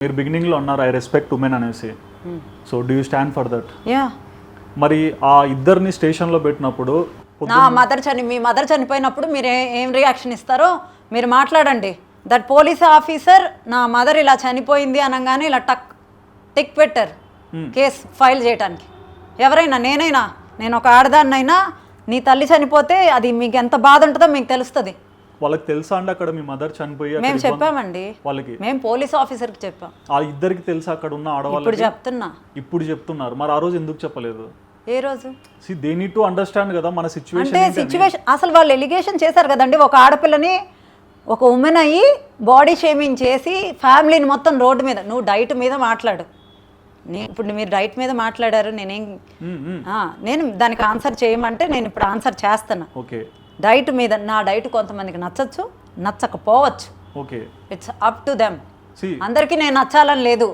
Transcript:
మీరు బిగినింగ్లో అన్నారు ఐ రెస్పెక్ట్ ఉమెన్ అనేసి, so do you stand for that? Yeah, మరి ఆ ఇద్దరిని స్టేషన్లో పెట్టినప్పుడు నా మీ మదర్ చనిపోయినప్పుడు మీరు ఏం రియాక్షన్ ఇస్తారో మీరు మాట్లాడండి. దట్ పోలీస్ ఆఫీసర్ నా మదర్ ఇలా చనిపోయింది అనగానే ఇలా టిక్ పెట్టారు కేసు ఫైల్ చేయడానికి. ఎవరైనా నేను ఒక ఆడదాన్నైనా నీ తల్లి చనిపోతే అది మీకు ఎంత బాధ ఉంటుందో మీకు తెలుస్తుంది. వాళ్ళకి తెలుసా అండి అక్కడ మీ మదర్ చనిపోయి? మేము చెప్పామండి, వాళ్ళకి మేము పోలీస్ ఆఫీసర్కి చెప్పాం. ఆ ఇద్దరికి తెలుసా అక్కడ ఉన్న ఆడవాళ్ళు? ఇప్పుడు చెప్తున్నారు, మరి ఆ రోజు ఎందుకు చెప్పలేదు? ఏ రోజు? దే నీడ్ టు అండర్స్టాండ్ కదా మన సిచ్యువేషన్. అంటే సిచ్యువేషన్ అసలు వాళ్ళు ఎలిగేషన్ చేశారు కదండి, ఒక ఆడపిల్లని ఒక ఉమెన్ అయ్యి బాడీ షేమింగ్ చేసి ఫ్యామిలీని మొత్తం రోడ్డు మీద, నువ్వు డైట్ మీద మాట్లాడు, ఇప్పుడు మీరు డైట్ మీద మాట్లాడారు, నేను దానికి ఆన్సర్ చేయమంటే నేను ఇప్పుడు ఆన్సర్ చేస్తాను. ఓకే, డైట్ మీద, నా డైట్ కొంతమందికి నచ్చచ్చు, నచ్చకపోవచ్చు. Okay, it's up to them. See, అందరికీ నేను నచ్చాలని లేదు.